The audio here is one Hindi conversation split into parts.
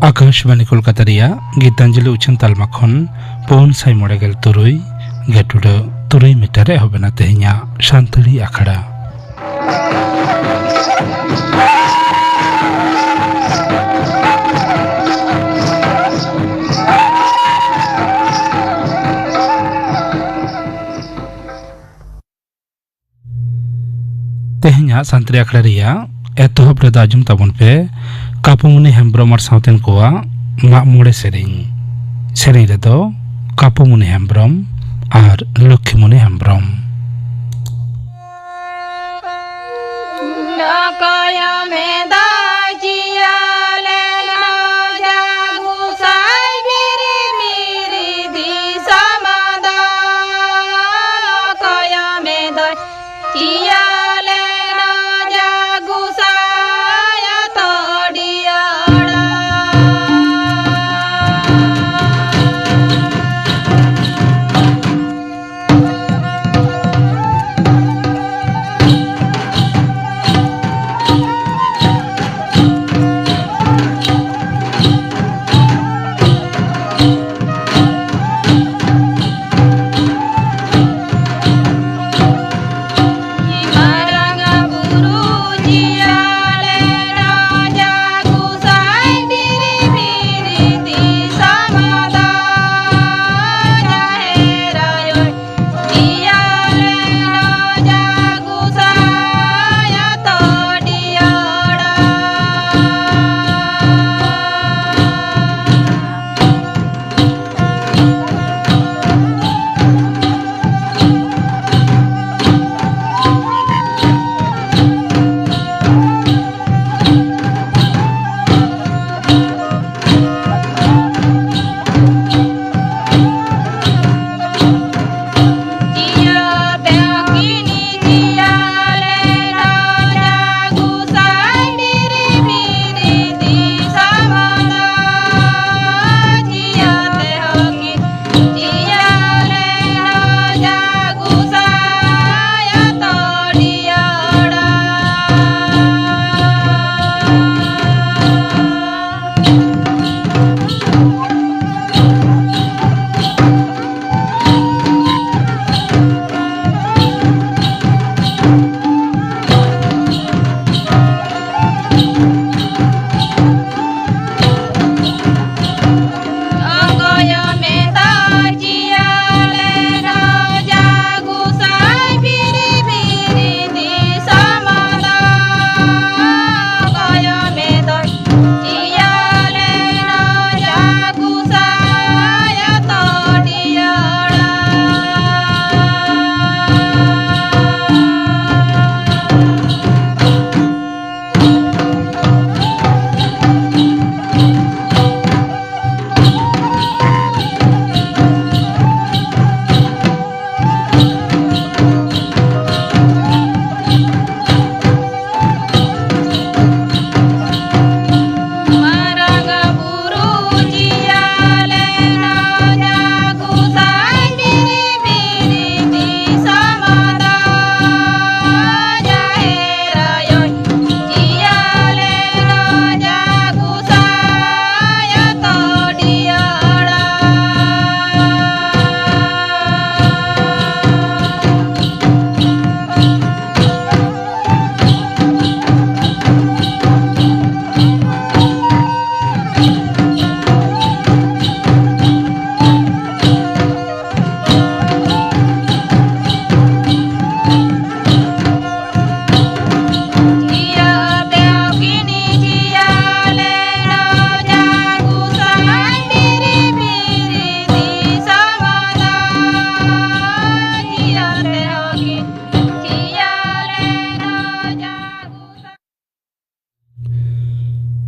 आकाशवाणी कोलकाता गीतांजलि उछन तालमा खन पौन साई मोड़ेगल तुरुई गेटुड तुरुई मीटर एहबना तेहिया शांतली आखड़ा तेहिया शांतली आखड़ा रिया एतोहब रे दाजुम ताबन पे कापुमुनि हेम्ब्रम और साउतेन कोआ मा मोड़े सेरिंग रे दो कापुमुनि हेम्ब्रम और लक्ष्मीमुनि हेम्ब्रम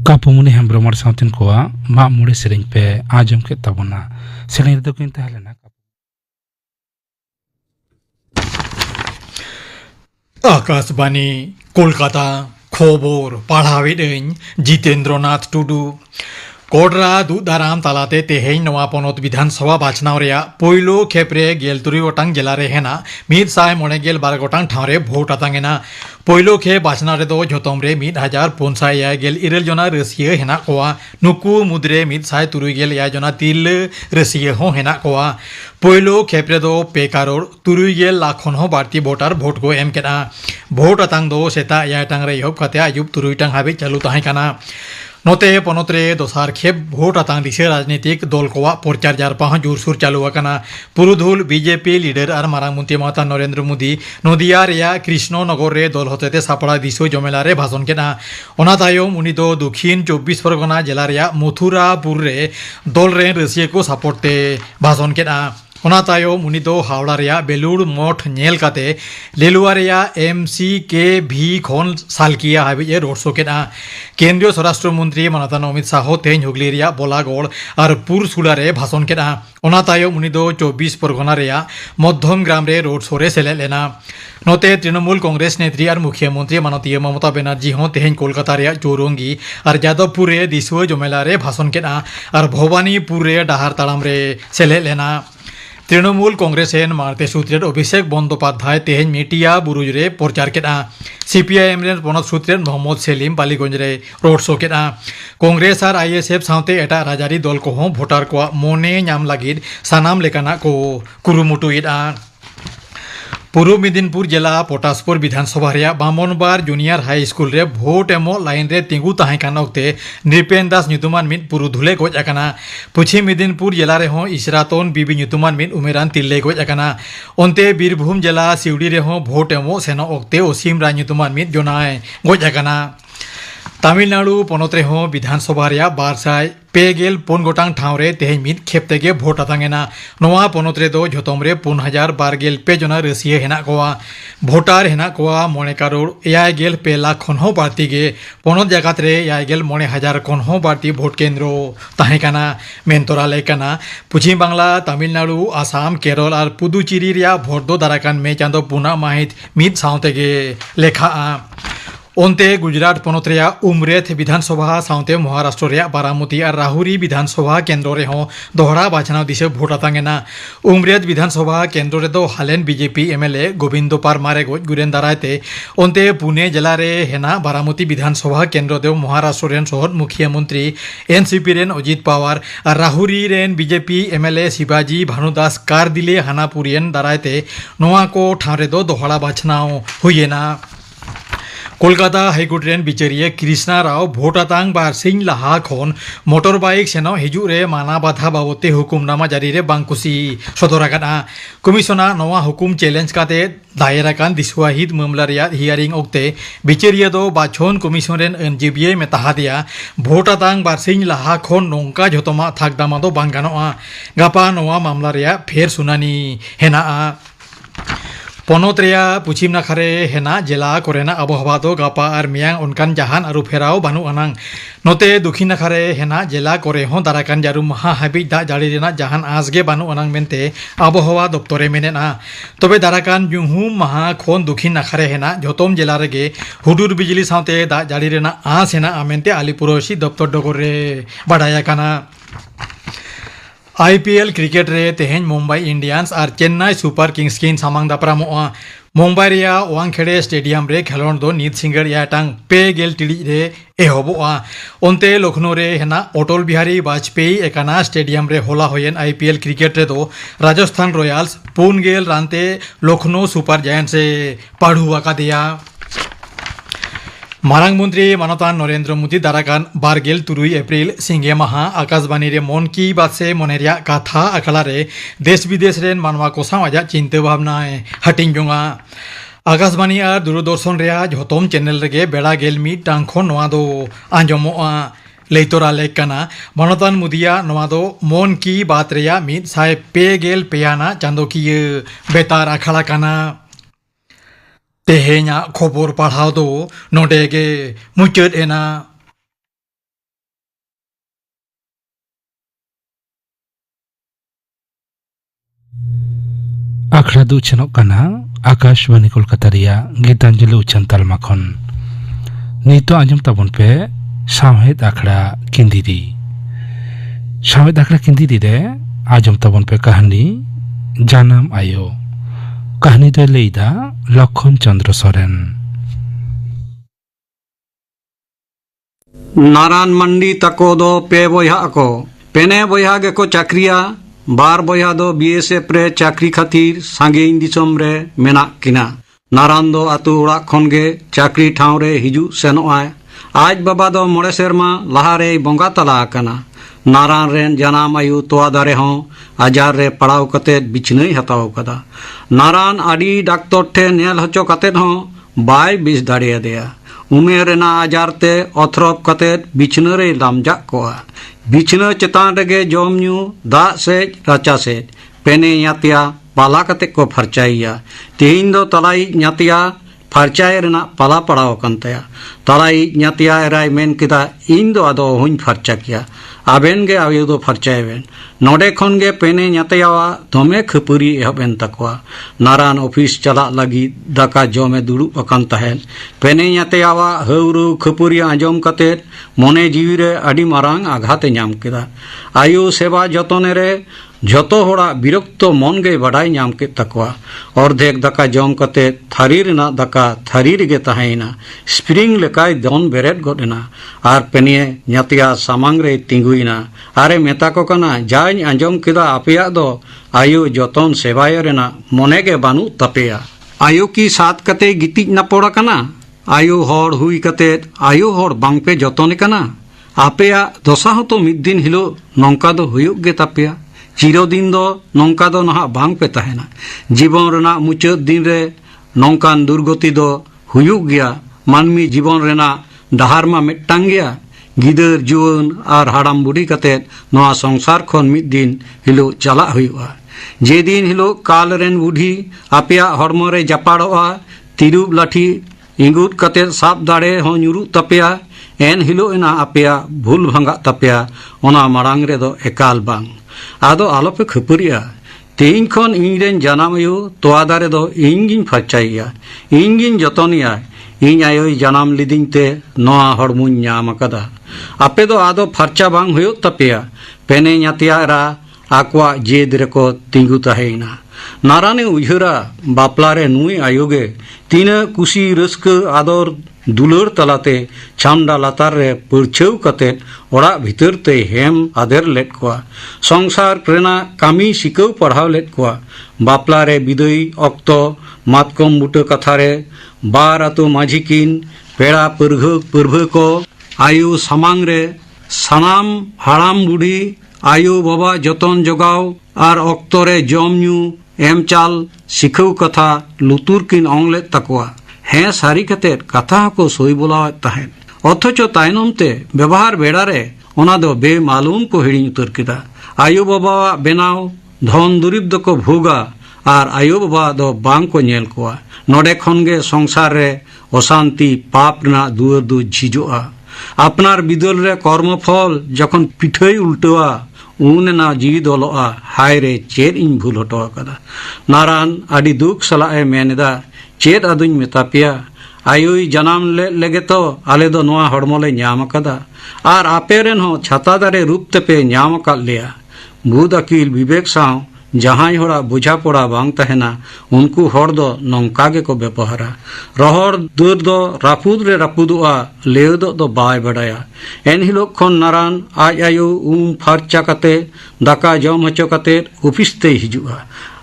कापुमुनि हेम्ब्रम और साउतेन कोआ मा मोड़े सेरिंग पे आजम के तबना सेरिंग दो किन तहलेना आकाशवाणी कोलकाता खबर पढ़ावेदों जितेंद्रनाथ टुडू कोडरा दुदाराम तालाते तेहें नवा पोनोत विधानसभा बाचनाव रेया पोइलो खेपरे गेलतुरी गोटांग जिला रे हेना मीद साय मोने गेल 12 गोटांग ठावरे भोट आतांगेना पोइलो खे बाचनाव रे दो झोतोम रे 1500 गेल इरेल जना रसिया हेना कोआ नुकु मुद्रे 103 गेल या जना तिल रसिया हो हेना कोआ पोइलो खेपरे दो 2 करोड़ 3 गेल लाखों हो भारतीय वोटर भोट को एम केना भोट आतांग दो सेता या टांग रे होब खाते आयुब 3 टांग हाबे चालू ताहे काना नोते पनोतरे दोसार खेप भोट आतांग दिसे राजनीतिक दल कोआ प्रचार जारपा जोरसोर चालू आकाना पुरुधुल बीजेपी लीडर और मारांग मंत्री माता नरेंद्र मोदी नदिया रेया कृष्णनगर रे दल होते सापड़ा दिसो जमेला रे भाषण केना ओना तायम उनी दो दक्षिण 24 परगना जिला रेया मथुरापुर रे दल रे रसिया को सपोर्टे भाषण केना ओना तायम उनी दो हावड़ा रेया बेलुड़ मठ नेल काते लेलुआ रेया MCKV खन सालकिया हाबे रोड शो केना केंद्रीय स्वराष्ट्र मंत्री मानतान अमित शाह तेज हुगली रेया बोलागढ़ और पुरसुड़ा रे भाषण केना ओना तायम उनी दो 24 परगना रेया मध्यम ग्राम रे रोड शो रे सेले लेना नोते तृणमूल कांग्रेस नेत्री और मुख्यमंत्री माननीय ममता बनर्जी हों तेज कोलकाता रे चौरंगी और यादवपुर रे दिसुआ जमेला रे भाषण केना और भवानीपुर रे डाहार ताड़ाम रे सेले लेना तृणमूल कांग्रेस मारते सूत्रेट अभिषेक बंदोपाध्याय तेज मेटिया बुरुज रे प्रचार केना CPIM रे पनत सूत्रेट मोहम्मद सेलिम बालीगंज रे रोड शो केना कांग्रेस और ISF साउते एटा राजारी दल को हों भोटार को मोने नाम लागिद सानाम लेकाना को कुरुमुटुइदा पूर्व मेदिनीपुर जिला पटासपुर विधानसभा रे बामनबार जूनियर हाई स्कूल रे भोट एमो लाइन रे तिंगु ताहे काना ओक्ते नृपेन दास ᱧᱩᱛᱩᱢᱟᱱ मिद पुरुधुले गोज आकाना पश्चिम मेदिनीपुर जिला रे हों इसरातोन बीबी ᱧᱩᱛᱩᱢᱟᱱ मिद उमेरान तिल्ले गोज आकाना ओंते बीरभूम जिला सिवड़ी रे हों भोट एमो सेनो ओक्ते ओसीम रा ᱧᱩᱛᱩᱢᱟᱱ मिद जोनाय गोज आकाना तमिलनाडु पनत रे हों विधानसभा रे 254 गोटांग ठाव रे तेहें मिद खेपतेगे भोट आतांगेना नोआ पनत रे दो झोतोम रे 5012 जना रसिया हेना कोआ भोटार हेना कोआ 9 करोड़ 52 लाख खन हो बाड़ती गे पनत जगत रे 91000 खन हो बाड़ती भोट केंद्र ताहे काना मेनतोरा लेकाना पश्चिम बांग्ला तमिलनाडु आसाम केरल और पुदुचेरी रे भोट दो दाराकान में चांदो पुना माहित मिद साउतेगे लेखा ओंते गुजरात पनत रे उमरेथ विधानसभा साउते महाराष्ट्र रे बारामती और राहुरी विधानसभा केंद्र रे हों दोहरा बाछनाव दिसे भोट आतांगेना उमरेथ विधानसभा केंद्र रे दो हालेन बीजेपी MLA गोविंदो पारमारे गोज गुरेन दारायते ओंते पुणे जिला रे हेना बारामती विधानसभा केंद्र दो महाराष्ट्र रेन शहर मुख्यमंत्री NCP रेन अजित पवार और राहुरी रेन बीजेपी MLA शिवाजी भानुदास कारदिले हानापुरियन दारायते नोआ को ठारे दो दोहरा बाछनाव हुईना कोलकाता हाईकोर्ट रेन बिचारिये कृष्णा राव भोटातांग बार सिंह लाहा खन मोटर बाइक सेनो हिजु रे माना बाधा बाबते हुकुमनामा जारी रे बांकुसी सदराकाना कमिशना नवा हुकुम चैलेंज काते दायराकान दिसवाहिद मामला रे हियरिंग ओक्ते बिचारिये दो बाछन कमिशन रेन NGBA में ताहादिया भोटातांग बार सिंह लाहा खन नोंका झोतमा थाकदामा दो बांग गानोआ गापा नवा मामला रे फेर सुनानी हेना पनत रेया पश्चिम नाखारे हेना जिला कोरेना आबहावा दो गापा और मियांग उनकान जहान आरु फेराव बानु अनांग नोते दक्षिण नाखारे हेना जिला कोरे हों दाराकान जारु महा हाबि दा जाड़ी रेना जहान आजगे बानु अनांग मेनते आबहावा दप्तरे मेनेना तबे दाराकान जुहू महा खोन दक्षिण नाखारे हेना झोतोम जिला रेगे हुडुर बिजली साउते दा जाड़ी रेना आस हेना आमेनते आलिपुरसी दप्तर डगर रे बाडाया काना IPL क्रिकेट रे तेहें मुंबई इंडियंस और चेन्नई सुपर किंग्स किन सामांग दापरामोआ मुंबई रेया वांगखेड़े स्टेडियम रे खेलोन दो नीत सिंगर याटांग पे गेल टिड़ी रे एहबोआ ओंते लखनऊ रे हेना अटल बिहारी वाजपेयी एकाना स्टेडियम रे होला होयेन IPL क्रिकेट रे दो राजस्थान रॉयल्स 4 गेल रानते लखनऊ सुपर जायंट्स से पाढ़ू आकादिया मारांग मंत्री मानतान नरेंद्र मोदी दाराकान 12 एप्रिल सिंगे महा आकाशवाणी रे मन की बात से मनेरिया कथा आखला रे देश विदेश रेन मानवा को सामाजा चिंता भावना हटिंग जोंगा आकाशवाणी और दूरदर्शन रे झोतोम चैनल रेगे बेड़ा गेल मी टांखो नवा दो आंजमोआ लेतोरा लेकना मानतान मुदिया नवा दो मन की बात रेया 150 पेयाना चांदोकिय बेतार आखला काना तेहेኛ खबर पढ़ाव दो नोडेगे मुचाद एना आखड़ा दो चनोक काना आकाशवाणी कोलकाता रिया गीतांजलि उच्चान तालमा खन नितो आंजम ताबन पे सामहेद आखड़ा किंदिरी सावेद आखड़ा किंदी रे आजम तबन पे कहानी जानम आयो कहानी दो लेदा लक्षण चंद्र सोरेन। नारायण मंडी तको दो पे बोया को पेने बोया गे को चाकरिया बार बोया दो बीएसएफ रे चाकरी खातिर सांगेइन दिसम रे मेना किना नारायण दो आतु ओड़ा खन गे चाकरी ठाव रे हिजु सेनोआय आज बाबा दो मोड़े सेरमा लहारे बंगा तला आकना नारायण रेन जनाम आयु तोआ दारे हों आजार रे पड़ाव कते बिछनई हताव कदा नारायण आडी डॉक्टर ठे नेल हचो कते हों बाय बिस दाड़े देया उमेर रेना आजार ते अथरप कते बिछना रे लामजा कोआ बिछना चेतान रेगे जम न्यू दाग सेज राचा सेज पेने यातिया पाला कते को फरचाइया तेहिन दो तलाई यातिया फरचाए रेना पाला पड़ाव कनतया तलाई यातिया एराय मेन किदा इन दो आदो हुन फरचा किया आबेन गे आयु दो फरचाएबेन नोडे खन गे पेने यातियावा दमे खपुरी एहबेन तकवा नारायण ऑफिस चला लगी दाका जमे दुड़ुब अकन तहेन पेने यातियावा हौरु खपुरी आंजम कते मने जीवी रे आडी मारांग आघाते नाम केदा आयु सेवा जतने रे जतो होड़ा विरक्त मन गे बड़ाई नाम के तकवा अर्धेक दाका जम कते थारी रेना दाका थारी रेगे तहेना स्प्रिंग लेकाय दन बेरेट गडना आर पेनिए न्यातिया सामांग रे तिंगुइना आरे मेता को कना जाय आंजम केदा आपेया दो आयु जतन सेवाय रेना मने गे बानु तपेया आयु की साथ कते गिति न पड़ा कना आयु हर हुई कते आयु हर बांग पे जतन कना आपेया दशा हो तो मिद दिन हिलो नंका दो हुयुग गे तपेया चिरदिन दो नौका दो नहा बांग पे तहेना जीवन रेना मुचाद दिन रे नौकान दुर्गति दो हुयुग गया मानमी जीवन रेना डहार मा मिट्टांग गया गिदर जुवन आर हाड़ाम बुढ़ी कते नोआ संसार खन मिद दिन हिलो चला हुयुआ जे दिन हिलो काल रेन बुढ़ी आपेया हड़मो रे जापाड़ोआ तिरुब लाठी इंगुट कते साब दाड़े हो ᱧᱩᱨᱩᱜ तपेया एन हिलो एना आपेया भूल भंगा तपेया ओना मारांग रे दो एकाल बांग आदो आलोपे खपुरिया तेइन खन इनरेन जनामयु तोआ दारे दो इंगिन फरचाइया इंगिन जतनिया इन आयोई जनाम लिदिन ते नोआ हड़मुन ᱧᱟᱢ कदा आपे दो आदो फरचा बांग हुयो तपेया पेने ᱧᱟᱛᱤᱭᱟरा आकवा जेद रेको तिंगु तहेना नाराने उयहरा बापला रे नुई आयोगे तीन कुसी रस्क आदर दुलर तलाते छामडा लातार रे परछेव कते ओड़ा भीतर ते हेम आदेर लेट कोआ संसार प्रेना कामी सिकव पढ़ाव लेट कोआ बापला रे बिदई अक्तो मातकम बुटे कथा रे बार आतो माझी किन पेड़ा परभ को आयु सामांग रे सानाम हाड़ाम बुढ़ी आयु बाबा जतन जगाव आर अक्तो रे जम न्यू एम चाल सिखव कथा लुतुर किन अंगले तकवा हें सारी कते कथा को सोई बोलाव तहेन अथचो तायनम ते व्यवहार बेड़ा रे ओना दो बेमालूम को हिड़ी उतर किदा आयु बाबा बेनाव धन दुरीब दो को भोगा आर आयु बाबा दो बांग को नेल कोआ नोडे खन गे संसार रे अशांति पाप ना दुआर दो झिजोआ अपनार बिदल रे कर्मफल जखन पिठई उल्टवा उन ना जीवी दलोआ हाय रे चेद इन भूल हटो कदा नारायण आदि दुख सलाए मेनेदा चेद अदुኝ मेतापिया आयुई जनाम लेगे तो आले दो नोआ हड़मोले ᱧᱟᱢ कदा आर आपेरेन हो छाता दारे रूप तेपे ᱧᱟᱢ काल लिया बुध अकील विवेक साव जहां होड़ा बुझा पड़ा बांग तहेना उनको हर दो नौका गे को व्यवहारा रहर दूर दो रापुद रे रापुदुआ लेव दो बाय बड़ाया एन हिलोक खन नारायण आज आयु फरचा कते दाका जम हचो कते ऑफिस ते हिजुआ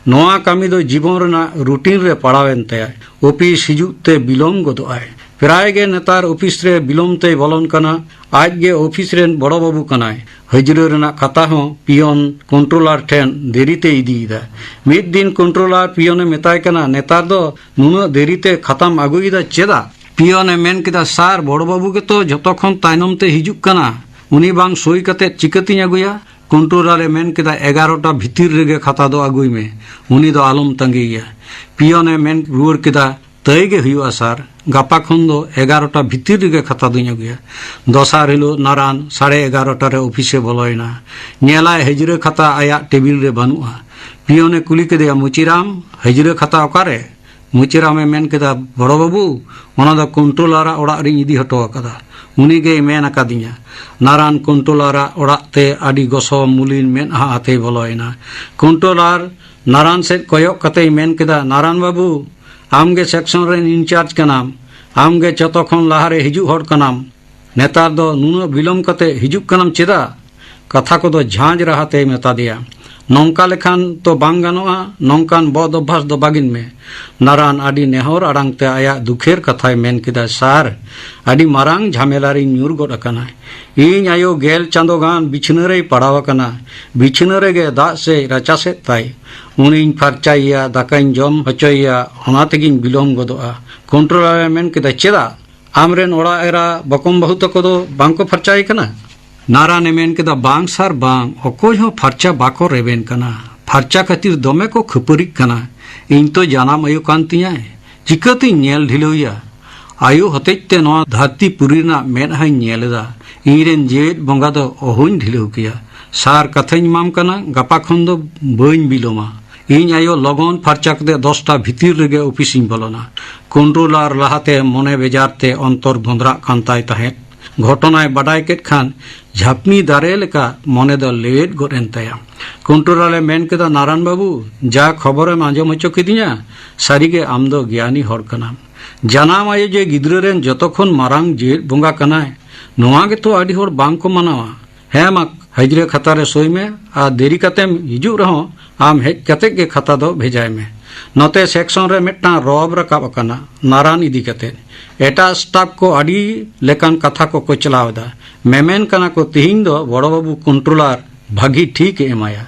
नोआ कामी दो जीवन रेना रूटीन रे पड़ावेन तया ऑफिस हिजुते बिलोम गदोआय प्राय गे नेतार ऑफिस रे बिलोम ते बोलन कना आज गे ऑफिस रेन बड़ो बाबू कनाय हजरे रेना खाता हो पियन कंट्रोलर ठेन देरीते इदीदा मिद दिन कंट्रोलर पियने मेताय कना नेतार दो नुना देरीते खताम आगुइदा चेदा पियने मेन किदा सार बड़ो बाबू के तो जतखन तायनम ते हिजुक कना उनी बांग सोई कते चिकतिन आगुया कंट्रोलर मेन किदा 11टा भीतर रेगे खाता दो आगुई में उनी दो आलम तंगिया पियने मेन रुवर किदा तयगे हुआ सार गापा खन दो 11टा भीतर रेगे खाता दुई आगुया दसार हिलो नारायण 11:30 रे ऑफिसे बोलोयना नेलाय हजरे खाता आया टेबिल रे बानुआ पियने कुली केदया मुचिराम हजरे खाता ओकारे मुचिरामे मेन केदा बड़ो बाबू ओना दो कंट्रोलर ओड़ा रे इदी हटो कदा उनीगे मेन अकादिया नारायण कंट्रोलर ओड़ाते आदि गोसो मुलिन मेदहा आते बोलोयना कंट्रोलर नारायण से कयक कते मेन केदा नारायण बाबू आमगे सेक्शन रेन इंचार्ज कनाम आमगे जतखन लाहारे हिजुग हर कनाम नेतार दो नुना बिलम कते हिजुग कनाम चेदा कथा को दो झांझ रहाते मेता दिया नौका लेखान तो बांग गानोआ नौकान बद अभ्यास दो बागिन में नारायण आदि नेहर आड़ांगते आया दुखेर कथाय मेन किदा सार आदि मारांग झमेलारी न्यूर गड अकाना इन आयो गेल चांदो गान बिछना रे पड़ाव अकाना बिछना रे गे दाग से राचा से ताई उनिन फरचाइया दाकाइन जम हचोइया ओना तेगिन बिलोम गदोआ कंट्रोलर मेन किदा चेदा आमरेन ओड़ा एरा बकम बहुत को दो बांको फरचाई कना नारायण मेन केदा बांग सार बांग अकोय हो फरचा बाको रेबेन कना फरचा खातिर दमे को खपरिक कना इन तो जानाम आयो कान तिया चिकाती नेल ढिलोया आयो हतेते नवा धरती पुरी ना मेदहाई नेलदा इरेन जेद बंगा दो ओहुन ढिलो किया सार कथाइन माम कना गपा खन दो बइन बिलोमा इन आयो लगन फरचा कदे 10टा भितिर रेगे ऑफिस इन बोलोना कंट्रोलर लाहाते मने बेजारते अंतर गोंदरा कांताय ताहे घटनाय बाडाय केट खान झापनी दारे लेका मने दो लेट गोरेन ताया कंट्रोलर मेन केदा नारायण बाबू जा खबर आंजम हचो किदिया सारीगे आम दो ज्ञानी हर कना जानाम आयो जे गिद्रा रेन जतखन मारांग जेट बंगा कनाय नोआ गे तो आडी हर बांग को मनावा हे मा हजरे खाता रे सोई में आ देरी कतेम हिजु रहो आम हेज कते के खाता दो भेजाय में नते सेक्शन रे मिट्टा रॉब रकाब कना नारायण इदी कते एटा स्टाफ को आडी लेकान कथा को चलावदा मेमेन कना को तिहिन दो बड़ो बाबू कंट्रोलर भागी ठीक एमाया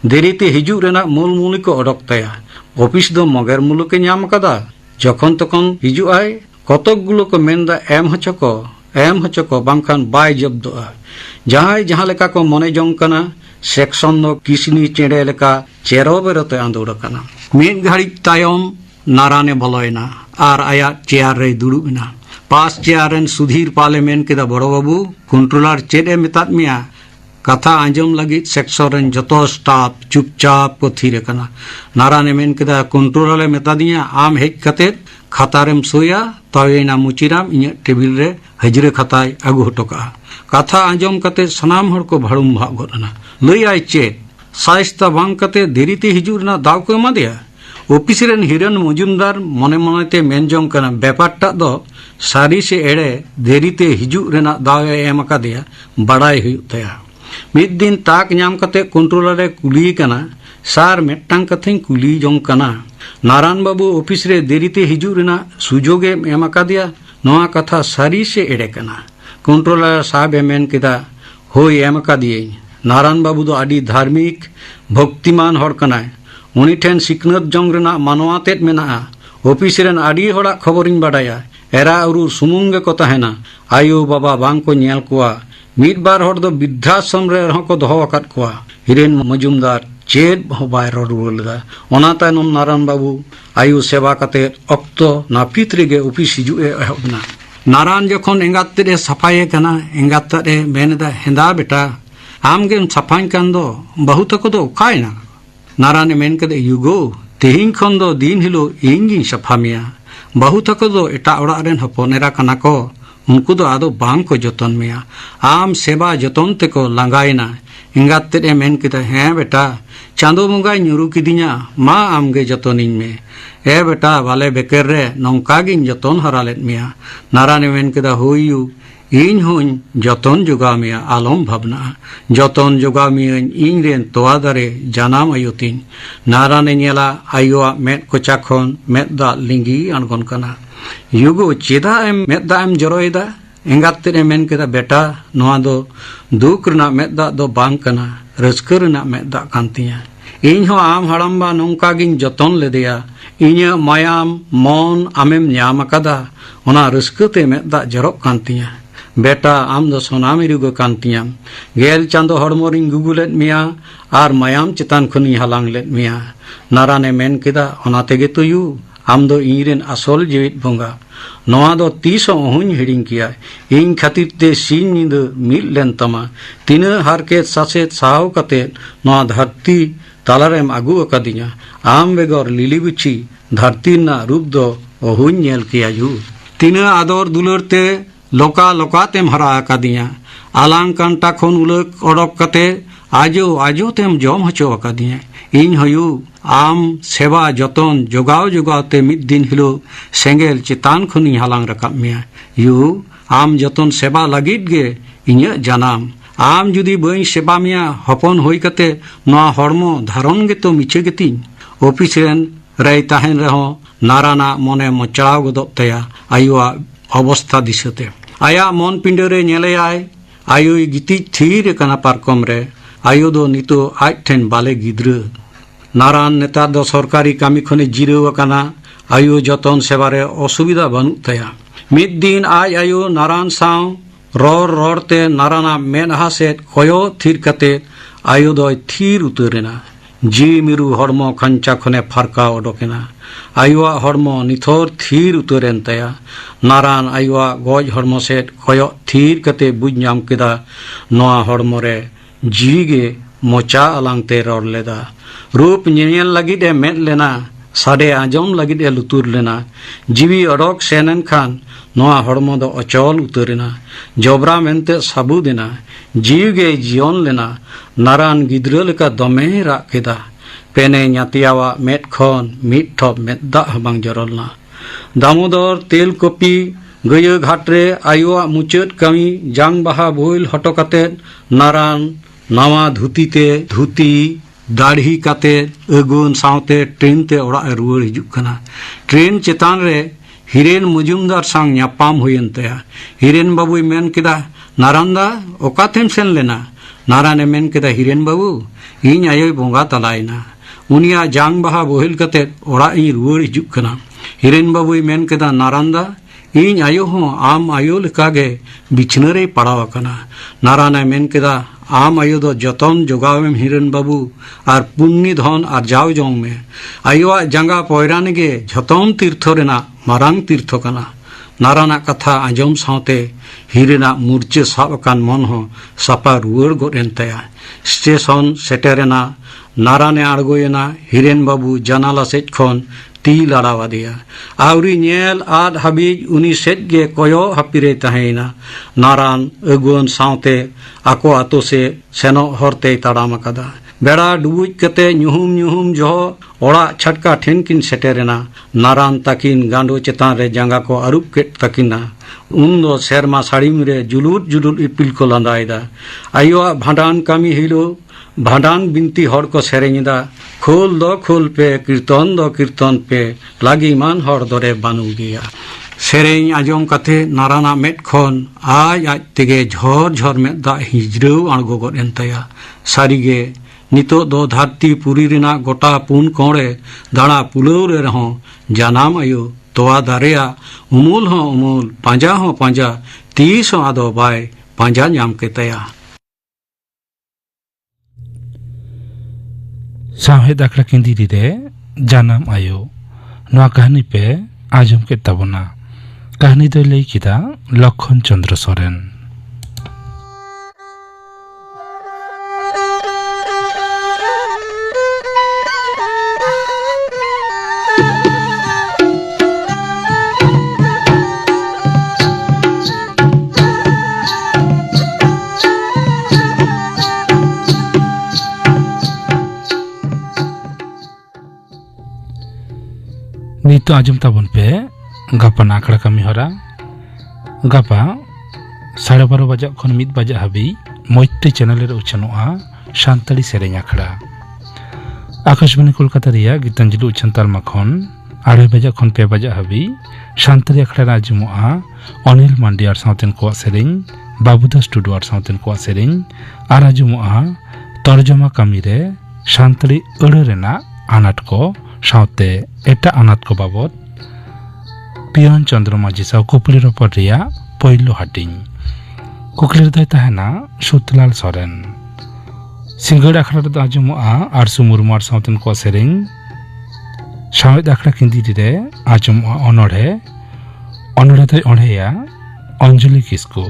देरीते हिजु रेना मूल मूल को अडक ताया ऑफिस दो मगर मूल के नाम कदा जखन तखन हिजु आय कतक गुलो को मेनदा एम हचको बांखान बाय जब्दोआ जहां जहां लेका को मने जंग कना सेक्शन दो किसनी चेड़े लेका चेरो बेरोते आंदोड़ कना मिद घड़ी तायम नारायणे बोलोयना आर आया चेयर रे दुड़ुबना पास चेयर रेन सुधीर पाले मेन केदा बड़ो बाबू कंट्रोलर चेड ए मेताद मिया कथा आंजम लगी सेक्शन रेन जतो स्टाफ चुपचाप को थीर कना नारायणे मेन केदा कंट्रोलर मेतादिया आम हेज कते खातारेम सोया तवेना मुचिराम इन टेबिल रे हजरे खाताय आगु हटोका कथा आंजम कते सनाम हर को भाड़ुम भाग गोना लई आय चेड साइस्ता बांग कते देरीते हिजु रेना दाव को एमा दिया ऑफिस रेन हिरन मजुमदार मने मनेते मेनजोंग कना बेपारटा दो सारी से एड़े देरीते हिजु रेना दाव एम अकादिया बड़ाई हुई तया मिद दिन ताक नाम कते कंट्रोलर रे कुली कना सार मेटांग कथें कुली जोंग कना नारायण बाबू ऑफिस रे देरीते हिजु रेना सुजोगे एम अकादिया नोआ कथा सारी से एड़े कना कंट्रोलर साहब मेन केदा होय एम अकादिये नारायण बाबू दो आदि धार्मिक भक्तिमान हर कनाय उनी ठेन सिकनत जंग रेना मानवा तेद मेना ऑफिस रेन आदि हड़ा खबरिन बाडाया एरा उरु सुमुंग गे को तहेना आयो बाबा बांग को नेल कोआ मिद बार हर दो वृद्धाश्रम रे रह को दोहो अकाद कोआ हिरेन मजुमदार चेद हो बाय रोडुलदा ओना तायनम नारायण बाबू आयु सेवा कते अक्तो नापित रेगे ऑफिस हिजु ए एहबना नारायण जखन एंगात तेरे सफाये कना एंगात रे मेनदा हेंदा बेटा आमगे सफाइन कान दो बहुत को दो कायना नारायण मेन कदे युगो तेहिं खन दो दिन हिलो इंगी सफा मिया बहुत को दो एटा ओड़ा रेन हपनेरा कना को उनको दो आदो बांग को जतन मिया आम सेवा जतन ते को लांगायना इंगात ते मेन किदा हे बेटा चांदो मुंगाय न्युरु किदिया मा आमगे जतनिन में ए बेटा वाले बेकर रे नौकागिन जतन हरालेत मिया नारायण मेन किदा होयु इन हुन जतन जोगा मिया आलम भावना जतन जोगा मिया इन रेन तोआ दारे जानाम आयोतिन नारायण नेला आयोआ मेद कोचा खन मेद दा लिंगी अणगन कना युगो चेदा एम मेद दा एम जरोयदा एंगात ते मेन केदा बेटा नोआ दो दुख रना मेद दा दो बांग कना रस्क रना मेद दा कांतिया इन हो आम हड़म्बा नौकागिन जतन लेदेया इन मायाम मन आमेम न्याम कदा ओना रस्कते मेद दा जरोक कांतिया बेटा आम दो सोनामिरुगो कांतियाम गेल चांदो हड़मोरिन गुगुलेत मिया आर मायाम चितान खनि हालांग लेत मिया नारायणे मेन केदा ओना तेगे तो यू आम दो इरेन असोल जीवित बंगा नोआ दो 30 अहुन हिडिंग किया इन खातिर ते सीन निंद मिल लेन तमा तिना हारके सासेत साव कते नोआ धरती तालारेम आगु अकादिया आम बेगर लिलीबिची धरती ना रूप दो अहुन नेल किया यू तिना आदर दुलरते लोका लोका तेम हरा आकादिया आलांग कांटा खोन उलक ओडक कते आजो आजो तेम जम हचो आकादिया इन हयु आम सेवा जतन जोगाव जोगाव ते मिद दिन हिलो सेंगेल चितान खुनी हालांग रकाब मिया यु आम जतन सेवा लगित गे इन्या जानाम आम जुदी बई सेवा मिया हपन होई कते नवा हड़मो धारण गे तो मिछे गेती ऑफिस रेन रई ताहेन रहो नाराना मने मचड़ाव गदब तया आयुआ अवस्था दिसते आया मन पिंडरे नेलेयाय आयुई गिति थीर कना पारकम रे आयु दो नितो आज ठेन बाले गिद्र नारायण नेता दो सरकारी कामी खने जिरेव कना आयु जतन सेवारे असुविधा बानु तया मिद दिन आज आयु नारायण साव रर ररते नारायणा मेनहा सेट कयो थीर कते आयु दो थीर उतरेना जी मिरु हड़मो खंचा खने फारका ओडोकेना आयुआ हड़मो निथोर थीर उतरेन तया नारायण आयुआ गज हड़मो सेट कयो थीर कते बुझ नाम केदा नोआ हड़मो रे जी गे मोचा अलांगते रड़ लेदा रूप नेल लगिद ए मेद लेना साडे आजम लगिद ए लुतुर लेना जीवी अडक सेनन खान नोआ हड़मो दो अचल उतरेना जबरा मेनते साबु देना जीव गे जीवन लेना नारायण गिद्रा लेका दमे राग केदा पेने न्यातियावा मेद खन मिद ठप मेद दा हबांग जरलना दामोदर तेल कपि गय घाटरे आयुआ मुचाद कामी जांग बाहा बोइल हटो कते नारायण नावा धुतीते धुती दाढ़ी काते अगुन सावते ट्रेन ते ओड़ा रुआड़ हिजुग कना ट्रेन चेतान रे हिरेन मजुमदार सांग न्यापाम हुयन तया हिरेन बाबुई मेन केदा नारायणदा ओकातेम सेन लेना नारायणे मेन केदा हिरेन बाबू इन आयोय बोंगा तलायना उनिया जांग बाहा बोहिल कते ओड़ा इन रुआड़ हिजुग कना हिरेन बाबुई मेन केदा नारायणदा इन आयो हो आम आयो लेकागे बिछना रे पड़ाव कना नारायणे मेन केदा आम आयो दो जतन जोगावेम हिरेन बाबू आर पुण्य धन आर जाव जोंग में आयोआ जांगा पयराने गे झतम तीर्थ रेना मारांग तीर्थ कना नारायणा कथा आंजम सावते हिरेना मूर्चे साब अकान मन हो सापा रुआड़ गद एन तया स्टेशन सेटेरेना नारायणे आड़गोयेना हिरेन बाबू जानाला सेज खन ती लाड़ावादिया आवरी नेल आद हाबिज उनी सेज गे कयो हापिरे तहेना नारायण अगुन सावते आको आतो से सेनो हरते ताड़ाम अकादा बेड़ा डुबुज कते ᱧᱩᱦᱩᱢ ᱧᱩᱦᱩᱢ जो ओड़ा छटका ठेन किन सेटेरेना नारायण ताकिन गांडो चेतान रे जांगा को अरुप केट तकिना उन दो सेरमा साड़ीम रे जुलुट जुलुट इपिल को लांदायदा आयोआ भांडान कामी हिलो भांडान बिनती हर को सेरेंदा खोल पे कीर्तन पे लागी मान हर दरे बानु गया सेरें आजम कथे नारायणा मेद खन आज तेगे झर झर मेद दा हिजराव आड़गो गद एन तया सारिगे नितो दो धरती पुरी रेना गोटा पुन कोड़े दाड़ा पुलाव रे रहो जानाम आयो तोआ दारेया उमूल हो उमूल पांजा तीस हो आदो बाय पांजा नाम के तया साहेद आखड़ा किंदी रे जानाम आयो नवा कहानी पे आजम के तबना कहानी दो लई किदा लखन चंद्र सोरेन नितो आजम ताबन पे गापा आखड़ा कमी हरा गापा 12:30 बजे खन 1 बजे हाबी मैत्री चैनल रे उछनोआ सान्ताली सेरें आखड़ा आकाशवाणी कोलकाता रिया गीतांजलि उछन तालमा खन 2:30 बजे खन 5 बजे हाबी सान्ताली आखड़ा राजमोआ अनिल मांडियार सावतेन को सेरें बाबूदास टुडुआर सावतेन को सेरें आर राजमोआ तर्जमा कमी रे सान्ताली अड़े रेना आनाट को सावते एटा अनाथ को बाबद पियन चंद्र माझी साव कुकली रपट रिया पहिलो हाटिंग कुकली रे तहना सुतलाल सोरेन सिंगड़ आखड़ा रे आजमोआ आरसु मुर्मुआर सावतेन को सेरें सावेद आखड़ा किंदी रे आजमोआ अनड़े तय अणहेया अंजलि किस्कु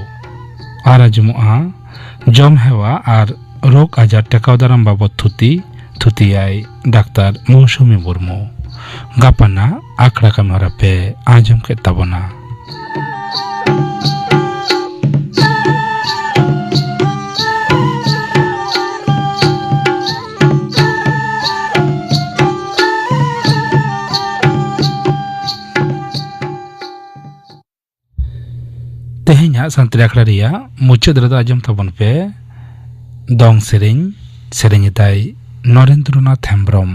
आर आजमोआ जम हेवा आर रोग आजार टेकाव दाराम बाबद थुतियाय डाक्तार मौसुमी मुर्मू गापाना आखड़ा कमरा पे आजम के तबना tehenya santri akhara ria muchad reda ajam tabon pe dong sereng tai Narendranath Hembrom.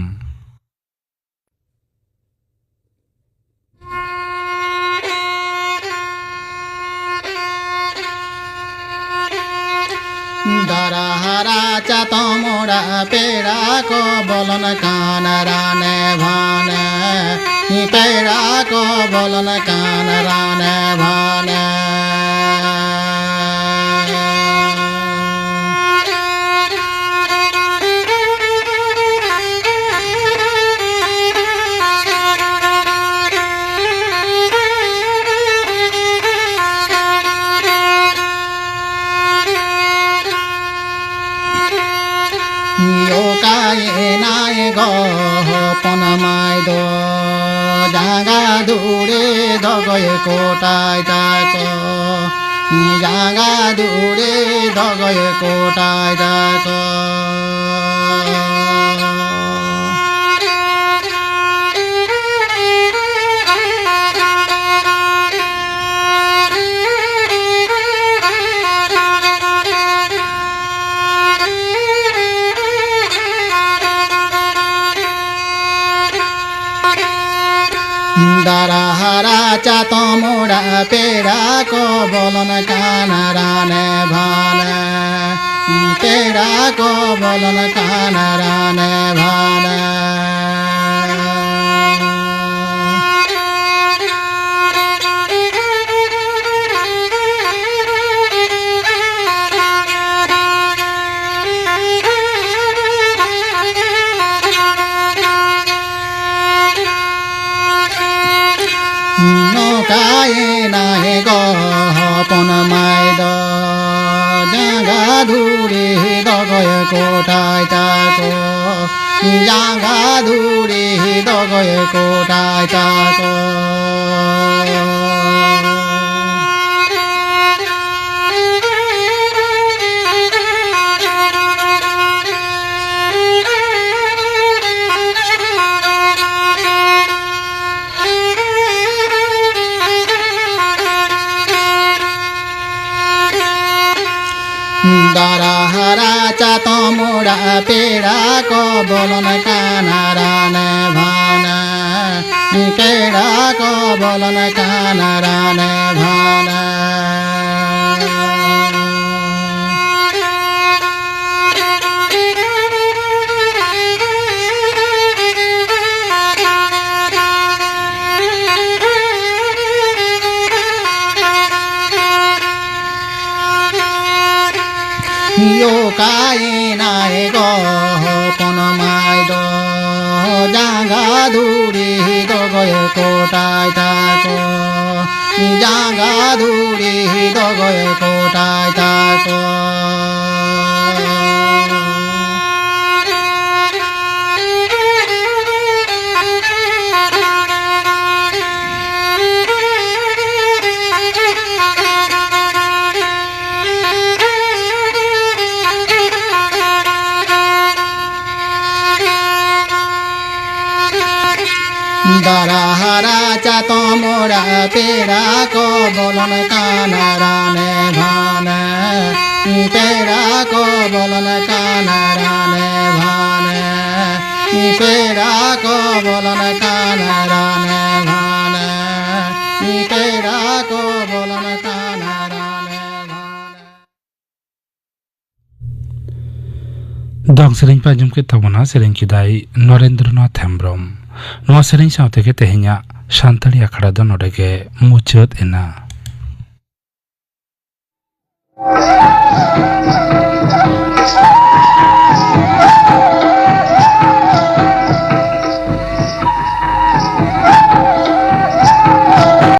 Dara hara chato mora pera ko bolon kanarane bhane pera ko bolon kanarane bhane go ponamai do jaga dure dogoy kotai tai ko jaga dure dogoy kotai tai ko Dara hara chato mora pera ko bolon kanarane bhane pera ko bolon kanarane bhane nahe go ponamai do jaga dure dogoy kotai tai ko jaga dure dogoy kotai tai ko Dara hara chato mora pera ko bolon kanarane bhane pera ko bolon kanarane bhane yo kai nae go ponamai do jaga dure dogoy kotai tai ko jaga dure dogoy kotai tai ko Dara hara chato mora pera ko bolon kanarane bhane pera ko bolon kanarane bhane pera ko bolon kanarane bhane pera ko bolon kanarane bhane dong sereng pa jum ke tabona sereng kidai Narendranath Hembrom. Noa sereng saute ke tehenya santali akhara do nodege muchot ena.